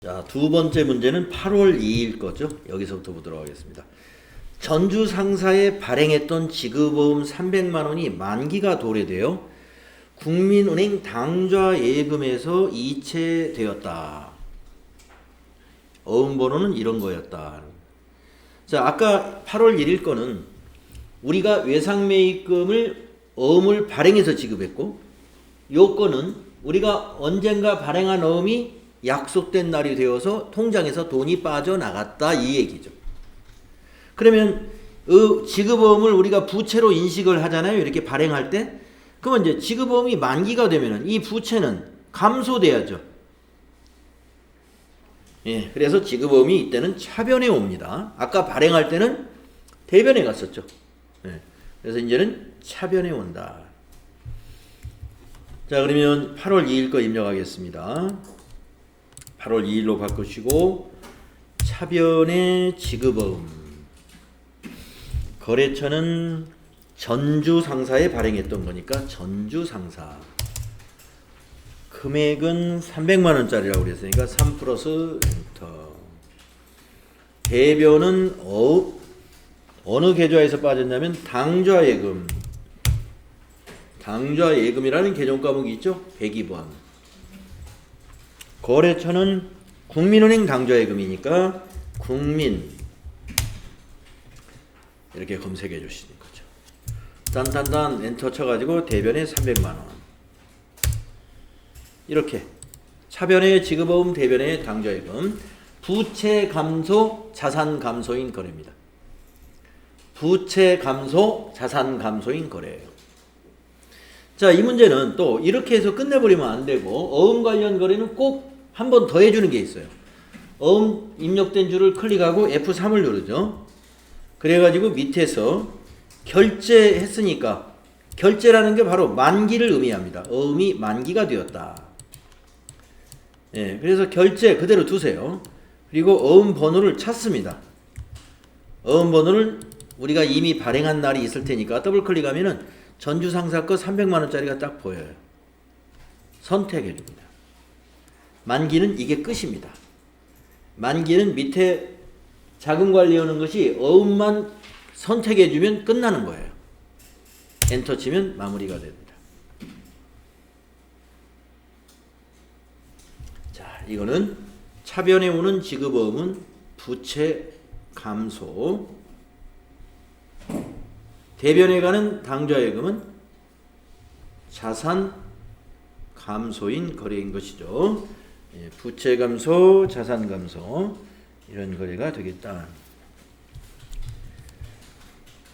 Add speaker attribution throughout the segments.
Speaker 1: 자, 두 번째 문제는 8월 2일 거죠. 여기서부터 보도록 하겠습니다. 전주 상사에 발행했던 지급보험 300만 원이 만기가 도래되어 국민은행 당좌 예금에서 이체되었다. 어음번호는 이런 거였다. 자, 아까 8월 1일 거는 우리가 외상매입금을 어음을 발행해서 지급했고, 요 거는 우리가 언젠가 발행한 어음이 약속된 날이 되어서 통장에서 돈이 빠져나갔다, 이 얘기죠. 그러면 지급어음을 우리가 부채로 인식을 하잖아요. 이렇게 발행할 때. 그러면 이제 지급어음이 만기가 되면은 이 부채는 감소돼야죠. 예, 그래서 지급어음이 이때는 차변에 옵니다. 아까 발행할 때는 대변에 갔었죠. 예, 그래서 이제는 차변에 온다. 자, 그러면 8월 2일 거 입력하겠습니다. 8월 2일로 바꾸시고 차변의 지급어음, 거래처는 전주 상사에 발행했던 거니까 전주 상사, 금액은 300만 원짜리라고 그랬으니까 3 플러스 엔터. 대변은 어느 계좌에서 빠졌냐면 당좌예금, 당좌예금이라는 계정 과목이 있죠. 102번. 거래처는 국민은행 당좌예금이니까 국민, 이렇게 검색해 주시는 거죠. 딴딴딴 엔터 쳐가지고 대변에 300만 원. 이렇게 차변의 지급어음, 대변의 당좌예금. 부채 감소, 자산 감소인 거래입니다. 부채 감소, 자산 감소인 거래예요. 자, 이 문제는 또 이렇게 해서 끝내버리면 안 되고, 어음 관련 거래는 꼭 한 번 더 해주는 게 있어요. 어음 입력된 줄을 클릭하고 F3을 누르죠. 그래가지고 밑에서 결제했으니까, 결제라는 게 바로 만기를 의미합니다. 어음이 만기가 되었다. 예, 그래서 결제 그대로 두세요. 그리고 어음 번호를 찾습니다. 어음 번호를 우리가 이미 발행한 날이 있을 테니까 더블 클릭하면은 전주 상사 거 300만 원짜리가 딱 보여요. 선택해 줍니다. 만기는 이게 끝입니다. 만기는 밑에 자금 관리하는 것이 어음만 선택해 주면 끝나는 거예요. 엔터 치면 마무리가 됩니다. 자, 이거는 차변에 오는 지급어음은 부채 감소, 대변에 가는 당좌예금은 자산 감소인 거래인 것이죠. 예, 부채 감소, 자산 감소, 이런 거래가 되겠다.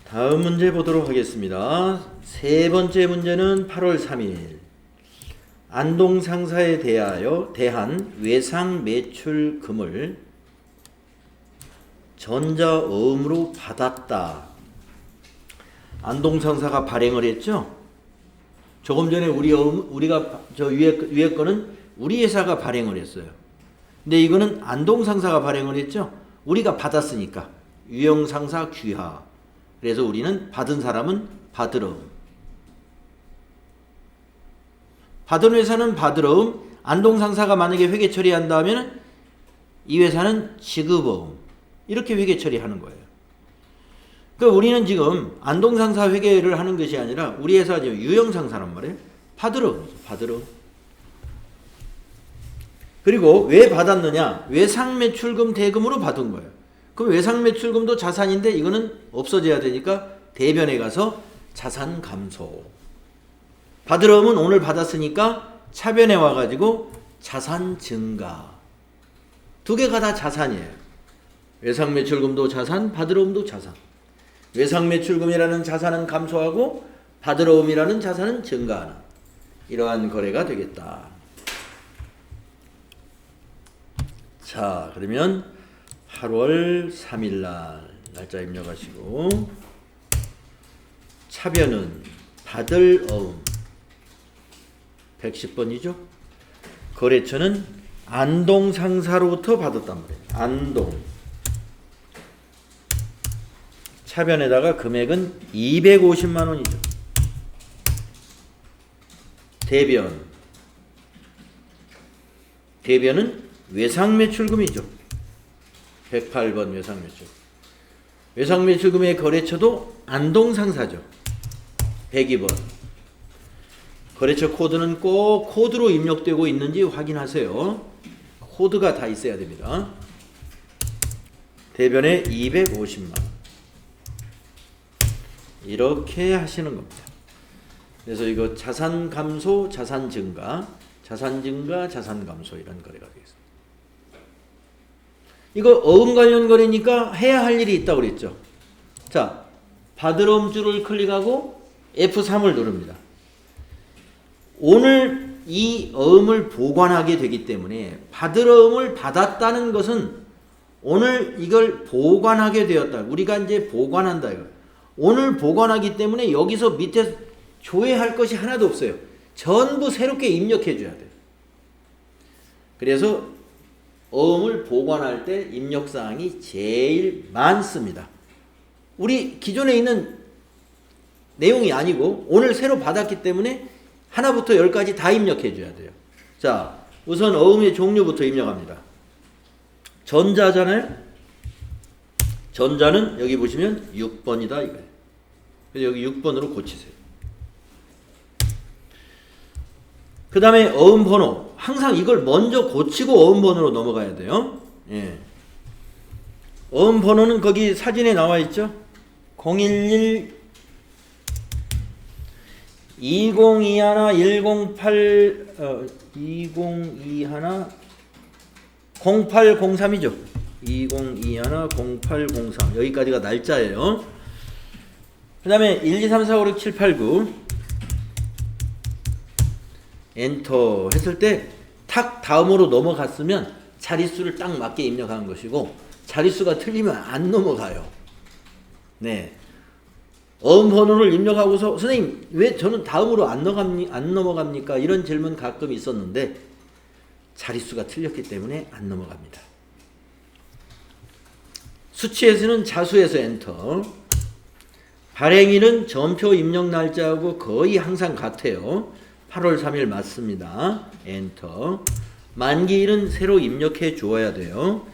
Speaker 1: 다음 문제 보도록 하겠습니다. 세 번째 문제는 8월 3일. 안동 상사에 대한 외상 매출금을 전자어음으로 받았다. 안동 상사가 발행을 했죠. 조금 전에 우리가 저 위에 거는 우리 회사가 발행을 했어요. 근데 이거는 안동 상사가 발행을 했죠. 우리가 받았으니까 유형 상사 귀하. 그래서 우리는 받은 사람은 받으러음. 받은 회사는 받으러음. 안동 상사가 만약에 회계 처리한다면 이 회사는 지급어음. 이렇게 회계 처리하는 거예요. 그러니까 우리는 지금 안동 상사 회계를 하는 것이 아니라 우리 회사 지금 유형 상사란 말이에요. 받으러음이죠. 받으러음. 그리고 왜 받았느냐? 외상매출금 대금으로 받은 거예요. 그럼 외상매출금도 자산인데 이거는 없어져야 되니까 대변에 가서 자산 감소. 받으러음은 오늘 받았으니까 차변에 와가지고 자산 증가. 두 개가 다 자산이에요. 외상매출금도 자산, 받으러음도 자산. 외상매출금이라는 자산은 감소하고 받으러음이라는 자산은 증가하는, 이러한 거래가 되겠다. 자, 그러면 8월 3일날 날짜 입력하시고, 차변은 받을 어음 110번이죠. 거래처는 안동 상사로부터 받았단 말이에요. 안동. 차변에다가 금액은 250만 원이죠. 대변은 외상매출금이죠. 108번 외상매출. 외상매출금의 거래처도 안동상사죠. 102번. 거래처 코드는 꼭 코드로 입력되고 있는지 확인하세요. 코드가 다 있어야 됩니다. 대변에 250만. 이렇게 하시는 겁니다. 그래서 이거 자산 감소, 자산 증가, 자산 증가, 자산 감소 이런 거래가 되겠습니다. 이거 어음 관련 거래니까 해야 할 일이 있다고 그랬죠. 자, 받을 어음줄을 클릭하고 F3을 누릅니다. 오늘 이 어음을 보관하게 되기 때문에 받을 어음을 받았다는 것은 오늘 이걸 보관하게 되었다. 우리가 이제 보관한다 이거. 오늘 보관하기 때문에 여기서 밑에 조회할 것이 하나도 없어요. 전부 새롭게 입력해 줘야 돼요. 그래서 어음을 보관할 때 입력사항이 제일 많습니다. 우리 기존에 있는 내용이 아니고 오늘 새로 받았기 때문에 하나부터 10까지 다 입력해 줘야 돼요. 자, 우선 어음의 종류부터 입력합니다. 전자잖아요. 전자는 여기 보시면 6번이다 이거예요. 그래서 여기 6번으로 고치세요. 그 다음에 어음 번호. 항상 이걸 먼저 고치고 어음 번호로 넘어가야 돼요. 예. 어음 번호는 거기 사진에 나와 있죠. 011 2021 108 2021 0803이죠. 2021 0803 여기까지가 날짜예요. 그 다음에 1, 2, 3, 4, 5, 6, 7, 8, 9 엔터 했을 때 탁 다음으로 넘어갔으면 자릿수를 딱 맞게 입력하는 것이고 자릿수가 틀리면 안 넘어가요. 네. 어음 번호를 입력하고서 선생님 왜 저는 다음으로 안 넘어갑니까? 이런 질문 가끔 있었는데 자릿수가 틀렸기 때문에 안 넘어갑니다. 수치에서는 자수에서 엔터. 발행일은 전표 입력 날짜하고 거의 항상 같아요. 8월 3일 맞습니다. 엔터. 만기일은 새로 입력해 주어야 돼요.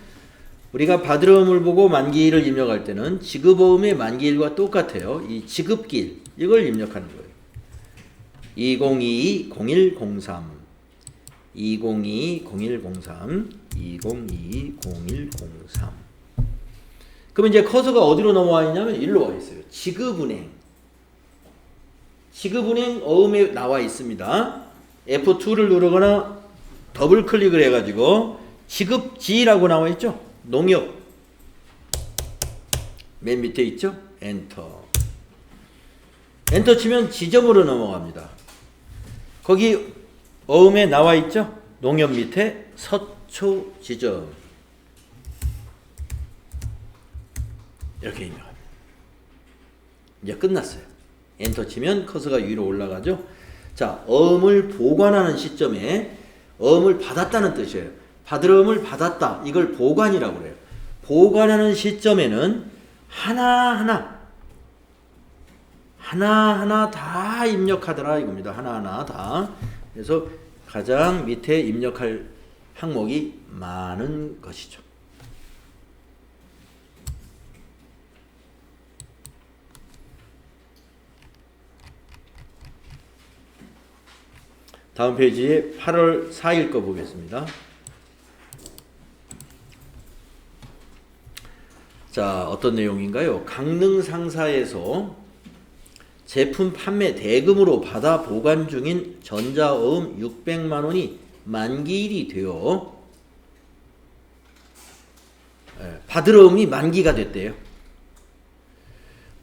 Speaker 1: 우리가 받을 어음을 보고 만기일을 입력할 때는 지급어음의 만기일과 똑같아요. 이 지급기일 이걸 입력하는 거예요. 2022-0103 2022-0103 2022-0103 그럼 이제 커서가 어디로 넘어와 있냐면 일로 와 있어요. 지급은행. 지급은행 어음에 나와 있습니다. F2를 누르거나 더블 클릭을 해가지고 지급지라고 나와 있죠. 농협 맨 밑에 있죠. 엔터. 엔터 치면 지점으로 넘어갑니다. 거기 어음에 나와 있죠. 농협 밑에 서초 지점 이렇게 입력합니다. 이제 끝났어요. 엔터 치면 커서가 위로 올라가죠. 자, 어음을 보관하는 시점에 어음을 받았다는 뜻이에요. 받을 어음을 받았다. 이걸 보관이라고 그래요. 보관하는 시점에는 하나하나 다 입력하더라 이겁니다. 하나하나 다. 그래서 가장 밑에 입력할 항목이 많은 것이죠. 다음 페이지에 8월 4일 거 보겠습니다. 자, 어떤 내용인가요? 강릉 상사에서 제품 판매 대금으로 받아 보관 중인 전자어음 600만 원이 만기일이 되어 받을 어음이 만기가 됐대요.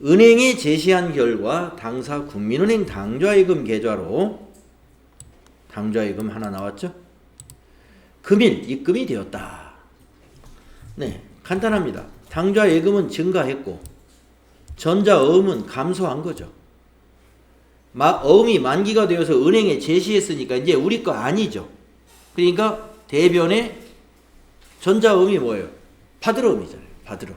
Speaker 1: 은행에 제시한 결과 당사 국민은행 당좌예금 계좌로 당좌예금 하나 나왔죠? 금일 입금이 되었다. 네, 간단합니다. 당좌예금은 증가했고 전자어음은 감소한 거죠. 어음이 만기가 되어서 은행에 제시했으니까 이제 우리 거 아니죠. 그러니까 대변에 전자어음이 뭐예요? 받을 어음이잖아요. 받을 어음.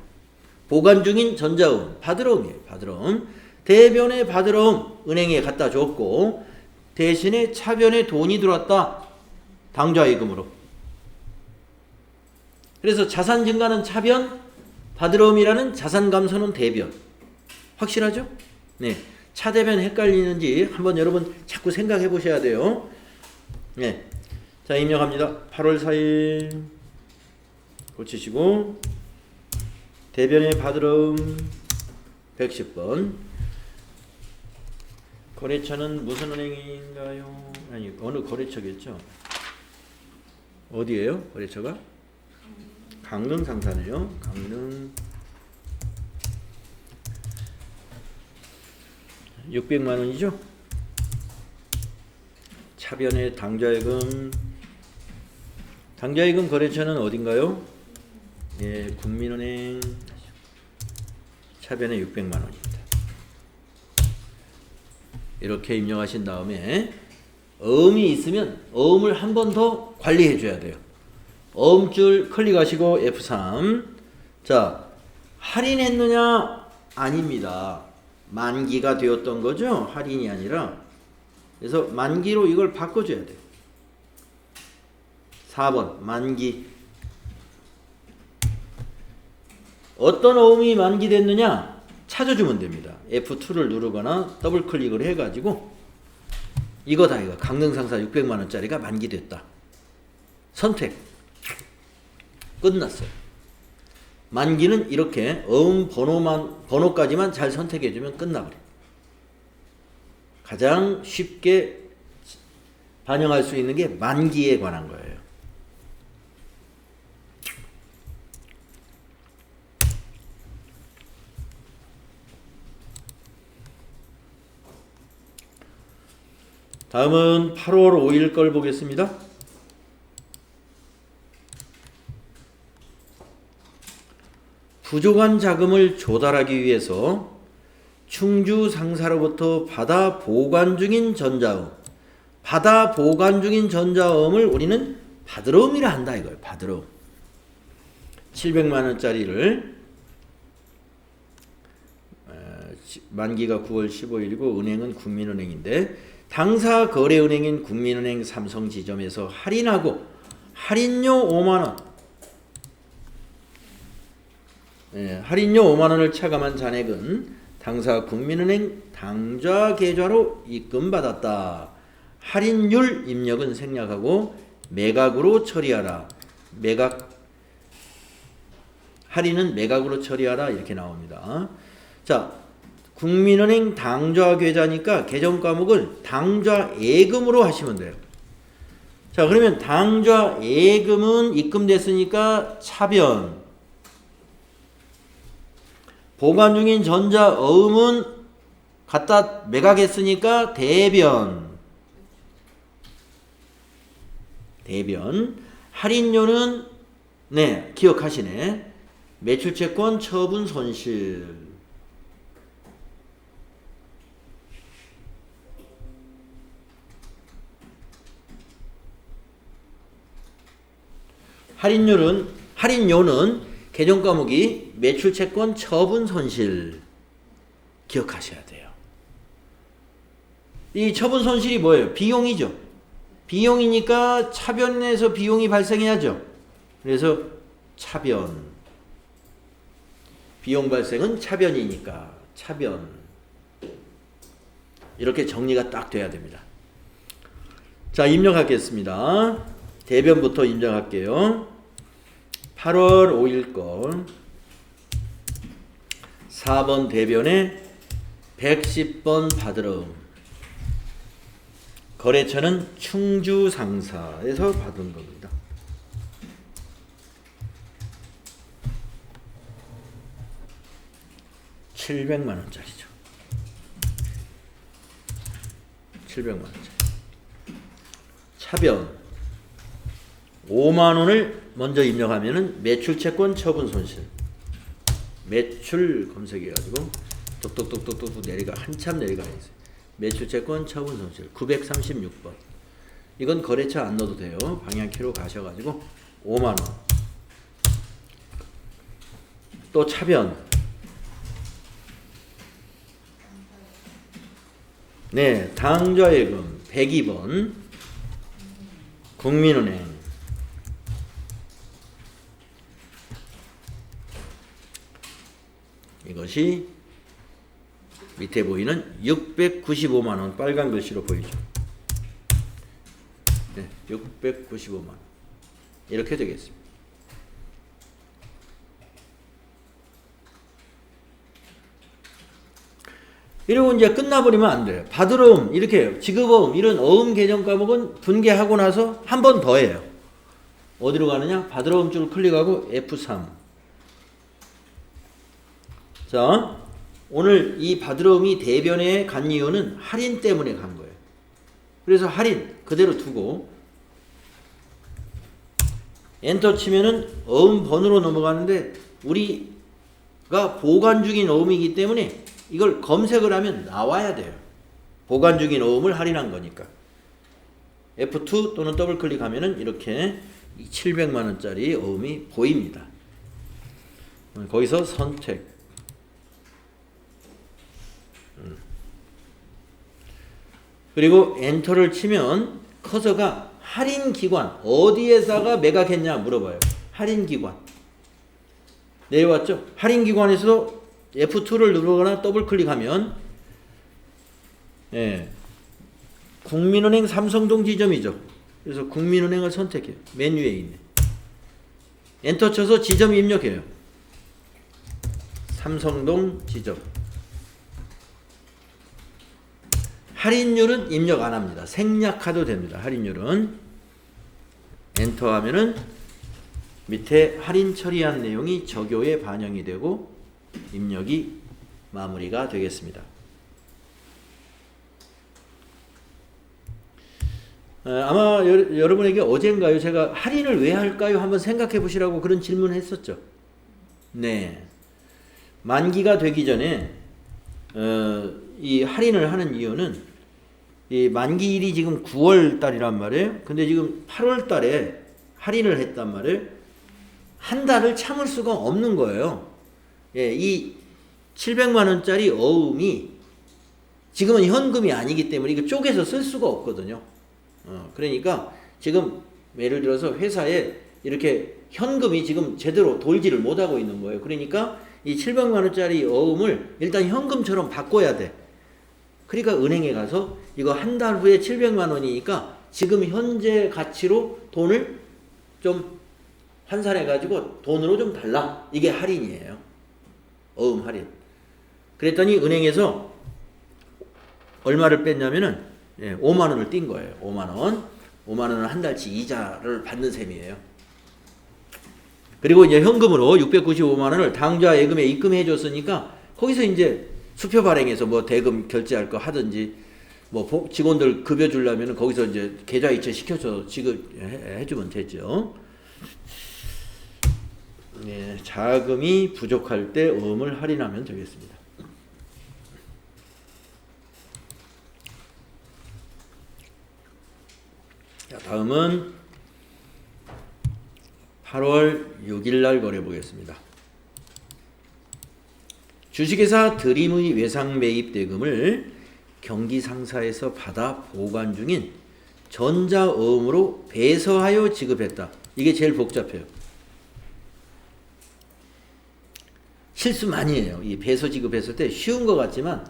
Speaker 1: 보관 중인 전자어음, 받을 어음이에요. 받을 어음. 대변에 받을 어음 은행에 갖다 줬고 대신에 차변에 돈이 들어왔다. 당좌예금으로. 그래서 자산 증가는 차변, 바드러움이라는 자산 감소는 대변. 확실하죠? 네. 차대변 헷갈리는지 한번 여러분 자꾸 생각해 보셔야 돼요. 네. 자, 입력합니다. 8월 4일 고치시고 대변의 바드러움 110번. 거래처는 무슨 은행인가요? 아니, 어느 거래처겠죠? 어디예요? 거래처가? 강릉상사네요. 강릉 600만 원이죠? 차변의 당좌예금 거래처는 어딘가요? 예, 국민은행. 차변의 600만 원입니다. 이렇게 입력하신 다음에 어음이 있으면 어음을 한 번 더 관리해 줘야 돼요. 어음줄 클릭하시고 F3. 자, 할인했느냐? 아닙니다. 만기가 되었던 거죠. 할인이 아니라. 그래서 만기로 이걸 바꿔줘야 돼요. 4번 만기. 어떤 어음이 만기됐느냐? 찾아주면 됩니다. F2를 누르거나 더블 클릭을 해가지고 이거다 이거. 강릉상사 600만 원짜리가 만기됐다. 선택. 끝났어요. 만기는 이렇게 어음 번호까지만 잘 선택해주면 끝나버려요. 가장 쉽게 반영할 수 있는 게 만기에 관한 거예요. 다음은 8월 5일 걸 보겠습니다. 부족한 자금을 조달하기 위해서 충주 상사로부터 받아 보관 중인 전자음. 받아 보관 중인 전자음을 우리는 바드러움이라 한다 이거예요. 바드러움. 700만 원짜리를 만기가 9월 15일이고 은행은 국민은행인데 당사 거래은행인 국민은행 삼성지점에서 할인하고 할인료 5만 원. 할인료 5만 원을 차감한 잔액은 당사 국민은행 당좌 계좌로 입금받았다. 할인율 입력은 생략하고 매각으로 처리하라. 할인은 매각으로 처리하라 이렇게 나옵니다. 자, 국민은행 당좌 계좌니까 계정 과목을 당좌 예금으로 하시면 돼요. 자, 그러면 당좌 예금은 입금됐으니까 차변. 보관 중인 전자어음은 갖다 매각했으니까 대변. 할인료는 네, 기억하시네. 매출채권 처분 손실. 할인료는 계정 과목이 매출채권 처분 손실 기억하셔야 돼요. 이 처분 손실이 뭐예요? 비용이죠. 비용이니까 차변에서 비용이 발생해야죠. 그래서 차변. 비용 발생은 차변이니까 차변. 이렇게 정리가 딱 돼야 됩니다. 자, 입력하겠습니다. 대변부터 입력할게요. 8월 5일 건 4번 대변에 110번 바드러움. 거래처는 충주상사에서 받은 겁니다. $700만 원짜리죠. 700만 원짜리. 차변 5만 원을 먼저 입력하면은 매출채권 처분 손실. 매출 검색해가지고 똑똑똑똑똑 내려가 한참 내려가 있어요. 매출채권 처분 손실 936번. 이건 거래처 안 넣어도 돼요. 방향키로 가셔가지고 5만 원. 또 차변. 네, 당좌예금 102번. 국민은행 이것이 밑에 보이는 695만 원 빨간 글씨로 보이죠. 네, 695만 원. 이렇게 되겠습니다. 이러고 이제 끝나버리면 안 돼요. 받으러음 이렇게 해요. 지급어음 이런 어음 개정 과목은 분개하고 나서 한 번 더 해요. 어디로 가느냐? 받으러음 줄 클릭하고 F3. 자, 오늘 이 받으러음이 대변에 간 이유는 할인 때문에 간 거예요. 그래서 할인 그대로 두고 엔터 치면은 어음 번호로 넘어가는데 우리가 보관 중인 어음이기 때문에 이걸 검색을 하면 나와야 돼요. 보관 중인 어음을 할인한 거니까. F2 또는 더블 클릭하면은 이렇게 700만 원짜리 어음이 보입니다. 거기서 선택. 그리고 엔터를 치면 커서가 할인 기관 어디에다가 매각했냐 물어봐요. 할인 기관 내려왔죠. 할인 기관에서 F2를 누르거나 더블 클릭하면 국민은행 삼성동 지점이죠. 그래서 국민은행을 선택해요. 맨 위에 있네. 엔터 쳐서 지점 입력해요. 삼성동 지점. 할인율은 입력 안 합니다. 생략해도 됩니다. 할인율은. 엔터 하면은 밑에 할인 처리한 내용이 저교에 반영이 되고 입력이 마무리가 되겠습니다. 아마 여러분에게 어젠가요? 제가 할인을 왜 할까요? 한번 생각해 보시라고 그런 질문을 했었죠. 네. 만기가 되기 전에 이 할인을 하는 이유는 이 만기일이 지금 9월 달이란 말이에요. 근데 지금 8월 달에 할인을 했단 말이에요. 한 달을 참을 수가 없는 거예요. 예, 이 700만 원짜리 어음이 지금은 현금이 아니기 때문에 이거 쪼개서 쓸 수가 없거든요. 그러니까 지금 예를 들어서 회사에 이렇게 현금이 지금 제대로 돌지를 못하고 있는 거예요. 그러니까 이 700만 원짜리 어음을 일단 현금처럼 바꿔야 돼. 그러니까 은행에 가서 이거 한 달 후에 700만 원이니까 지금 현재 가치로 돈을 좀 환산해가지고 돈으로 좀 달라. 이게 할인이에요. 어음 할인. 그랬더니 은행에서 얼마를 뺐냐면은 5만 원을 띈 거예요. 5만 원. 5만 원은 한 달치 이자를 받는 셈이에요. 그리고 이제 현금으로 695만 원을 당좌 예금에 입금해 줬으니까 거기서 이제 수표 발행해서 뭐 대금 결제할 거 하든지 뭐 직원들 급여 주려면 거기서 이제 계좌 이체 시켜서 지급해 주면 되죠. 네, 자금이 부족할 때 어음을 할인하면 되겠습니다. 자, 다음은 8월 6일 날 거래 보겠습니다. 주식회사 드림의 외상 매입 대금을 경기상사에서 받아 보관 중인 전자어음으로 배서하여 지급했다. 이게 제일 복잡해요. 실수 많이 해요. 이 배서 지급했을 때 쉬운 것 같지만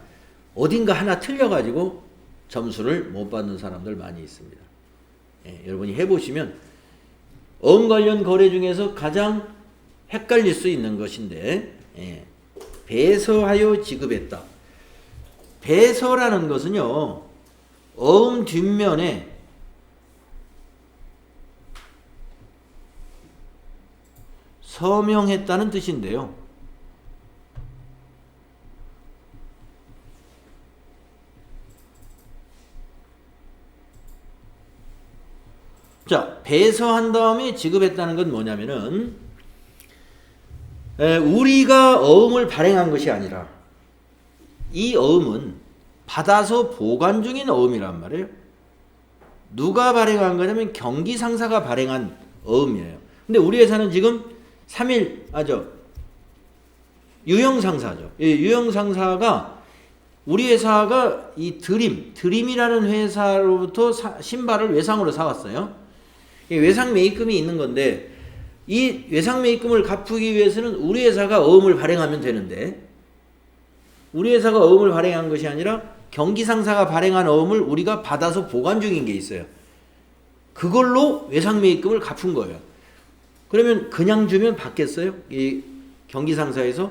Speaker 1: 어딘가 하나 틀려가지고 점수를 못 받는 사람들 많이 있습니다. 여러분이 해보시면 어음 관련 거래 중에서 가장 헷갈릴 수 있는 것인데 배서하여 지급했다. 배서라는 것은요, 어음 뒷면에 서명했다는 뜻인데요. 자, 배서한 다음에 지급했다는 건 뭐냐면은 우리가 어음을 발행한 것이 아니라 이 어음은 받아서 보관 중인 어음이란 말이에요. 누가 발행한 거냐면 경기상사가 발행한 어음이에요. 근데 우리 회사는 지금 유형상사죠. 유형상사가 우리 회사가 이 드림이라는 회사로부터 신발을 외상으로 사왔어요. 외상 매입금이 있는 건데 이 외상 매입금을 갚기 위해서는 우리 회사가 어음을 발행하면 되는데 우리 회사가 어음을 발행한 것이 아니라 경기상사가 발행한 어음을 우리가 받아서 보관 중인 게 있어요. 그걸로 외상매입금을 갚은 거예요. 그러면 그냥 주면 받겠어요? 이 경기상사에서?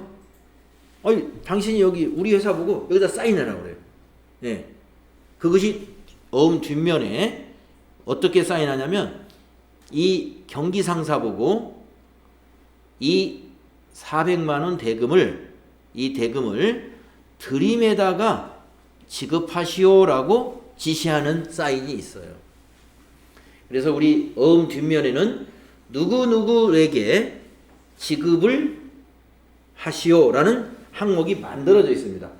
Speaker 1: 아니, 당신이 여기 우리 회사 보고 여기다 사인해라 그래요. 예. 그것이 어음 뒷면에 어떻게 사인하냐면 이 경기상사 보고 이 400만 원 대금을 드림에다가 지급하시오라고 지시하는 사인이 있어요. 그래서 우리 어음 뒷면에는 누구누구에게 지급을 하시오라는 항목이 만들어져 있습니다.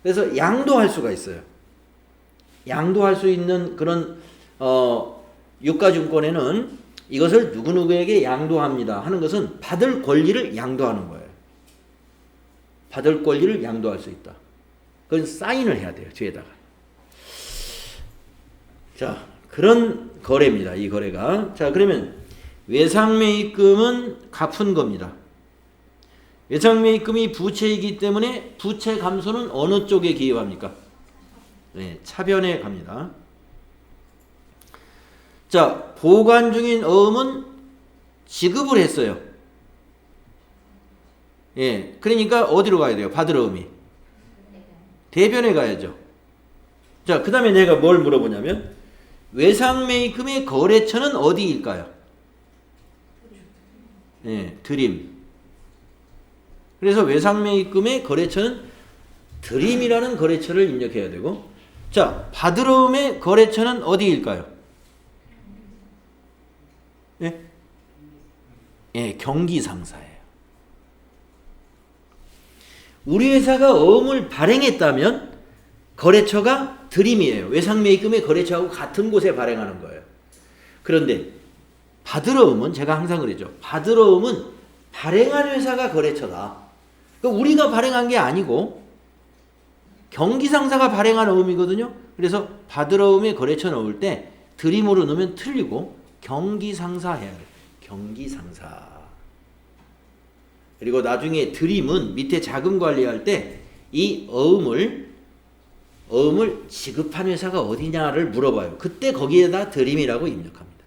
Speaker 1: 그래서 양도할 수가 있어요. 양도할 수 있는 그런 유가증권에는 이것을 누구누구에게 양도합니다 하는 것은 받을 권리를 양도하는 거예요. 받을 권리를 양도할 수 있다. 그건 사인을 해야 돼요. 뒤에다가. 자, 그런 거래입니다. 이 거래가. 자, 그러면 외상매입금은 갚은 겁니다. 외상매입금이 부채이기 때문에 부채 감소는 어느 쪽에 기여합니까? 네, 차변에 갑니다. 자, 보관 중인 어음은 지급을 했어요. 예, 그러니까 어디로 가야 돼요? 받을 어음이 대변에 가야죠. 자, 그 다음에 내가 뭘 물어보냐면 외상매입금의 거래처는 어디일까요? 예, 드림. 그래서 외상매입금의 거래처는 드림이라는 거래처를 입력해야 되고, 자, 받을 어음의 거래처는 어디일까요? 예? 예, 경기상사예요. 우리 회사가 어음을 발행했다면 거래처가 드림이에요. 외상매입금의 거래처하고 같은 곳에 발행하는 거예요. 그런데 받을 어음은 제가 항상 그러죠. 받을 어음은 발행한 회사가 거래처다. 그러니까 우리가 발행한 게 아니고 경기상사가 발행한 어음이거든요. 그래서 받을 어음의 거래처 넣을 때 드림으로 넣으면 틀리고 경기상사 해야 돼요. 경기상사. 그리고 나중에 드림은 밑에 자금 관리할 때 이 어음을 지급한 회사가 어디냐를 물어봐요. 그때 거기에다 드림이라고 입력합니다.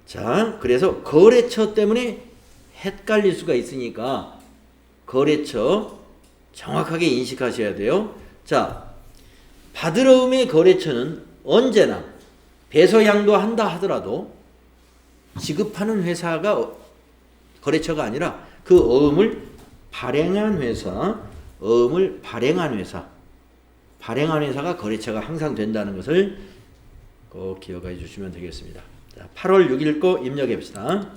Speaker 1: 자, 그래서 거래처 때문에 헷갈릴 수가 있으니까 거래처 정확하게 인식하셔야 돼요. 자, 받을 어음의 거래처는 언제나 배서양도한다 하더라도 지급하는 회사가 거래처가 아니라 그 어음을 발행한 회사, 발행한 회사가 거래처가 항상 된다는 것을 꼭 기억해 주시면 되겠습니다. 자, 8월 6일 거 입력해 봅시다.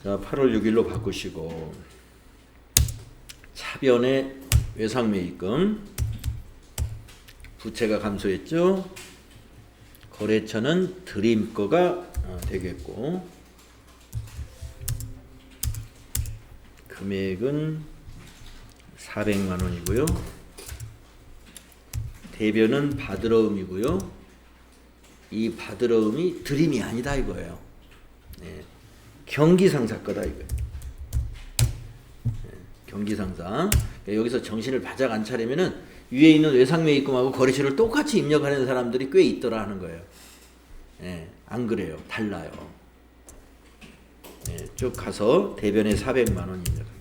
Speaker 1: 자, 8월 6일로 바꾸시고 차변에 외상매입금 부채가 감소했죠. 거래처는 드림 거가 되겠고 금액은 400만 원이고요. 대변은 받을 어음이고요. 이 받을 어음이 드림이 아니다 이거예요. 네. 경기상사 거다 이거예요. 네. 경기상사. 여기서 정신을 바짝 안 차리면은 위에 있는 외상매입금하고 거래처를 똑같이 입력하는 사람들이 꽤 있더라 하는 거예요. 네. 안 그래요. 달라요. 네. 쭉 가서 대변에 400만 원 입력합니다.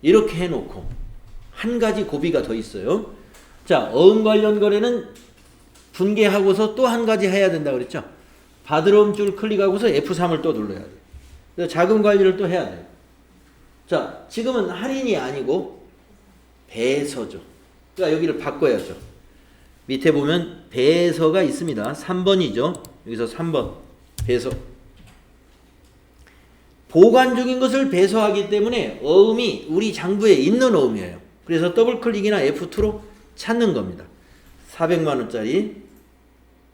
Speaker 1: 이렇게 해놓고 한 가지 고비가 더 있어요. 자, 어음 관련 거래는 분개하고서 또 한 가지 해야 된다고 그랬죠. 받을 어음 줄 클릭하고서 F3을 또 눌러야 돼요. 그래서 자금 관리를 또 해야 돼요. 자, 지금은 할인이 아니고 배서죠. 그러니까 여기를 바꿔야죠. 밑에 보면 배서가 있습니다. 3번이죠. 여기서 3번 배서. 보관 중인 것을 배서하기 때문에 어음이 우리 장부에 있는 어음이에요. 그래서 더블 클릭이나 F2로 찾는 겁니다. 400만 원짜리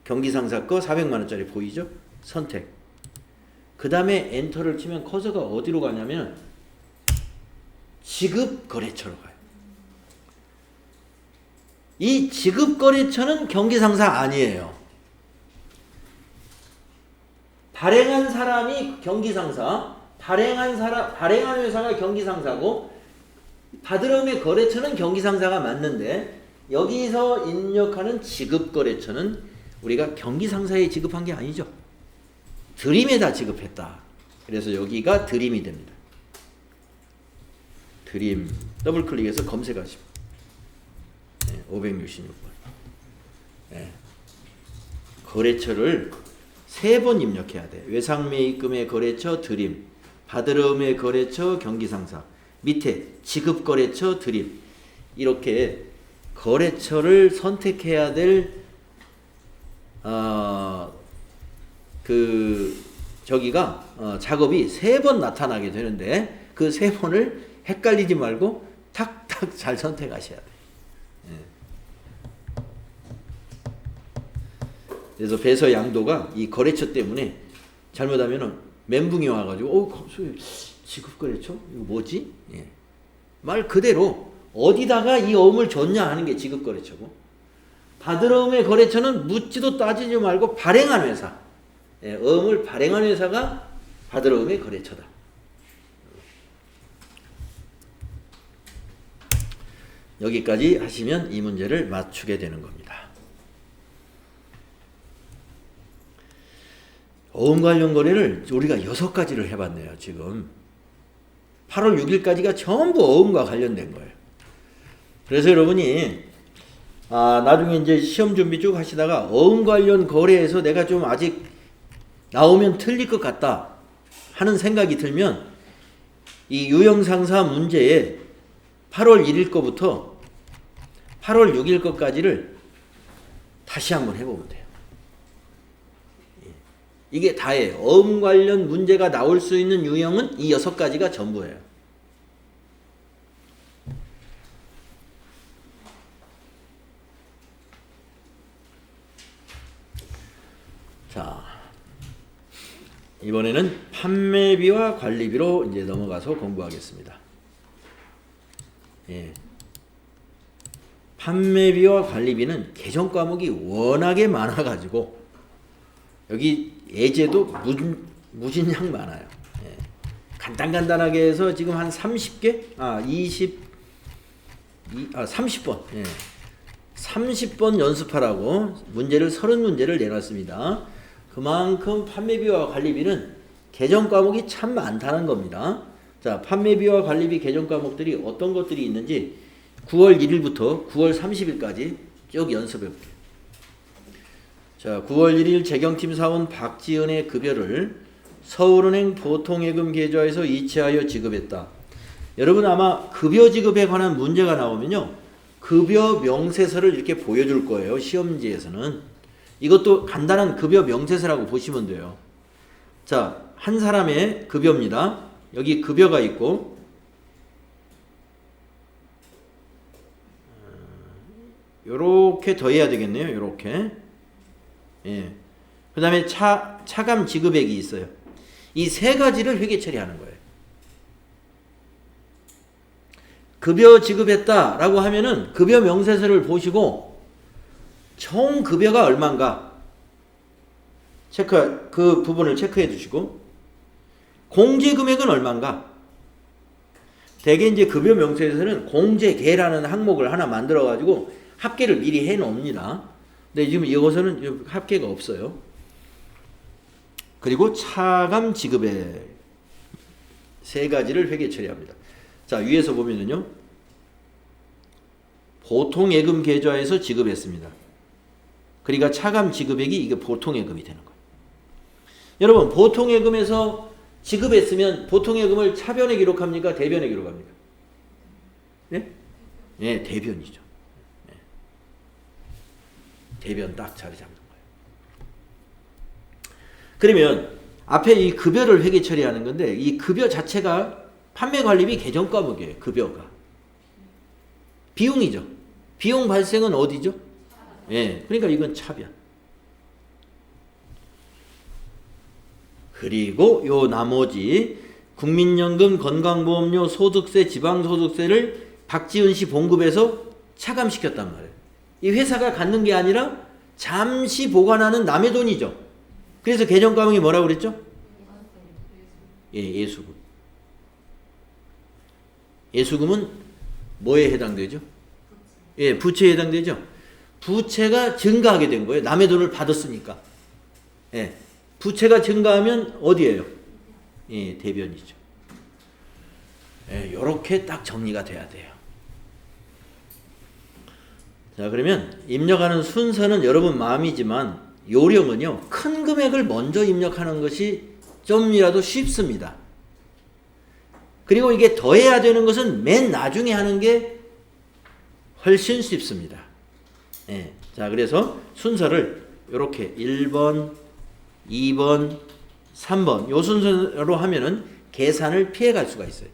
Speaker 1: 경기상사 거 400만 원짜리 보이죠? 선택. 그 다음에 엔터를 치면 커서가 어디로 가냐면 지급거래처로 가요. 이 지급거래처는 경기상사 아니에요. 발행한 사람이 경기상사, 발행한 회사가 경기상사고 받으러움의 거래처는 경기상사가 맞는데 여기서 입력하는 지급거래처는 우리가 경기상사에 지급한 게 아니죠. 드림에다 지급했다. 그래서 여기가 드림이 됩니다. 드림 더블클릭해서 검색하시면 566번. 거래처를 3번 입력해야 돼. 외상매입금의 거래처 드림, 받으러움의 거래처 경기상사, 밑에 지급거래처 드림. 이렇게 거래처를 선택해야 될 작업이 3번 나타나게 되는데 그 3번을 헷갈리지 말고 탁탁 잘 선택하셔야 돼요. 그래서 배서 양도가 이 거래처 때문에 잘못하면은 멘붕이 와가지고 지급거래처? 이거 뭐지? 말 그대로 어디다가 이 어음을 줬냐 하는 게 지급거래처고 받으러움의 거래처는 묻지도 따지지 말고 발행한 회사 어음을 발행한 회사가 받으러움의 거래처다. 여기까지 하시면 이 문제를 맞추게 되는 겁니다. 어음 관련 거래를 우리가 6가지를 해봤네요. 지금 8월 6일까지가 전부 어음과 관련된 거예요. 그래서 여러분이 나중에 이제 시험 준비 쭉 하시다가 어음 관련 거래에서 내가 좀 아직 나오면 틀릴 것 같다 하는 생각이 들면 이 유형상사 문제에 8월 1일 거부터 8월 6일 거까지를 다시 한번 해보면 돼요. 이게 다예요. 어음 관련 문제가 나올 수 있는 유형은 이 6가지가 전부예요. 자, 이번에는 판매비와 관리비로 이제 넘어가서 공부하겠습니다. 판매비와 관리비는 개정 과목이 워낙에 많아가지고 여기 예제도 무진장 많아요. 간단하게 해서 지금 한 30개? 30번. 30번 연습하라고 문제를 30문제를 내놨습니다. 그만큼 판매비와 관리비는 개정 과목이 참 많다는 겁니다. 자, 판매비와 관리비 개정 과목들이 어떤 것들이 있는지 9월 1일부터 9월 30일까지 쭉 연습해 볼게요. 자, 9월 1일 재경팀 사원 박지은의 급여를 서울은행 보통예금 계좌에서 이체하여 지급했다. 여러분 아마 급여 지급에 관한 문제가 나오면요. 급여 명세서를 이렇게 보여줄 거예요. 시험지에서는. 이것도 간단한 급여 명세서라고 보시면 돼요. 자, 한 사람의 급여입니다. 여기 급여가 있고 요렇게 더해야 되겠네요. 요렇게. 그 다음에 차감 지급액이 있어요. 이 3가지를 회계 처리하는 거예요. 급여 지급했다라고 하면은 급여 명세서를 보시고 총 급여가 얼마인가 그 부분을 체크해 주시고 공제 금액은 얼마인가. 대개 이제 급여 명세서는 공제계라는 항목을 하나 만들어 가지고 합계를 미리 해 놓습니다. 근데 지금 이것은 합계가 없어요. 그리고 차감 지급액 3가지를 회계 처리합니다. 자, 위에서 보면은요. 보통예금 계좌에서 지급했습니다. 그러니까 차감 지급액이 이게 보통예금이 되는 거예요. 여러분, 보통예금에서 지급했으면 보통예금을 차변에 기록합니까? 대변에 기록합니까? 네? 네, 대변이죠. 네. 대변 딱 자리 잡는 거예요. 그러면 앞에 이 급여를 회계 처리하는 건데 이 급여 자체가 판매관리비 개정 과목이에요. 급여가. 비용이죠. 비용 발생은 어디죠? 그러니까 이건 차변. 그리고 요 나머지 국민연금, 건강보험료, 소득세, 지방소득세를 박지은 씨 봉급에서 차감시켰단 말이에요. 이 회사가 갖는 게 아니라 잠시 보관하는 남의 돈이죠. 그래서 개정 과목이 뭐라고 그랬죠? 예, 예수금. 예수금은 뭐에 해당되죠? 예, 부채에 해당되죠. 부채가 증가하게 된 거예요. 남의 돈을 받았으니까. 예, 부채가 증가하면 어디예요? 예, 대변이죠. 예, 요렇게 딱 정리가 돼야 돼요. 자, 그러면 입력하는 순서는 여러분 마음이지만 요령은요, 큰 금액을 먼저 입력하는 것이 좀이라도 쉽습니다. 그리고 이게 더해야 되는 것은 맨 나중에 하는 게 훨씬 쉽습니다. 예, 자, 그래서 순서를 이렇게 1번, 2번, 3번 요 순서로 하면은 계산을 피해갈 수가 있어요.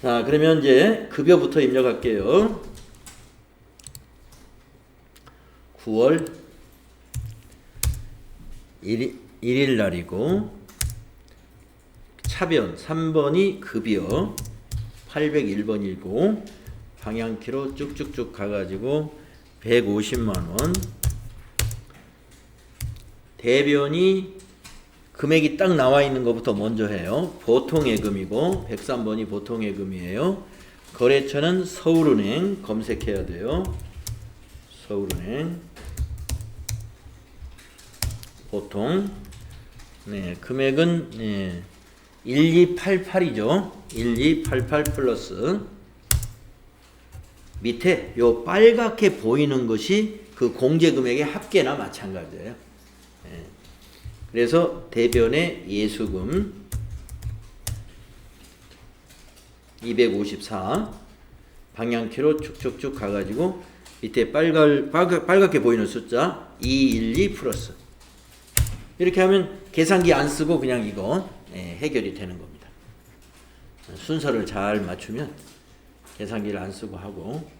Speaker 1: 자, 그러면 이제 급여부터 입력할게요. 9월 1일 날이고 차변 3번이 급여 801번이고 방향키로 쭉쭉쭉 가가지고 150만원. 대변이 금액이 딱 나와 있는 것부터 먼저 해요. 보통예금이고 103번이 보통예금이에요. 거래처는 서울은행 검색해야 돼요. 서울은행 보통. 네, 금액은 1288이죠. 1288 플러스 밑에 요 빨갛게 보이는 것이 그 공제금액의 합계나 마찬가지예요. 네. 그래서 대변의 예수금 254 방향키로 쭉쭉쭉 가가지고 밑에 빨갛게 보이는 숫자 212 플러스 이렇게 하면 계산기 안 쓰고 그냥 이거 해결이 되는 겁니다. 순서를 잘 맞추면 계산기를 안 쓰고 하고.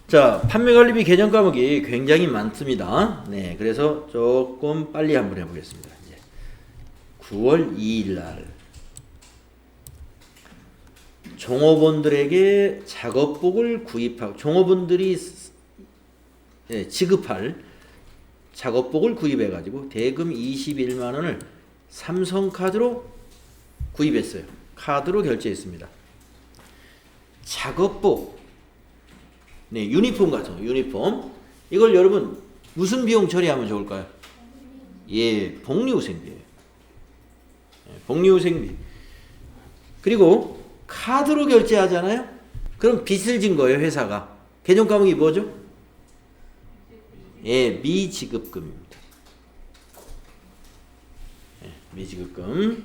Speaker 1: 자, 판매관리비 개정 과목이 굉장히 많습니다. 네, 그래서 조금 빨리 한번 해보겠습니다. 이제 9월 2일 날 종업원들에게 작업복을 구입하고 종업원들이 지급할 작업복을 구입해가지고 대금 21만 원을 삼성카드로 구입했어요. 카드로 결제했습니다. 작업복 네, 유니폼 같은 거, 유니폼. 이걸 여러분 무슨 비용 처리하면 좋을까요? 예, 복리후생비예요. 복리후생비. 그리고 카드로 결제하잖아요. 그럼 빚을 진 거예요, 회사가. 개정 과목이 뭐죠? 예, 미지급금입니다. 예, 미지급금.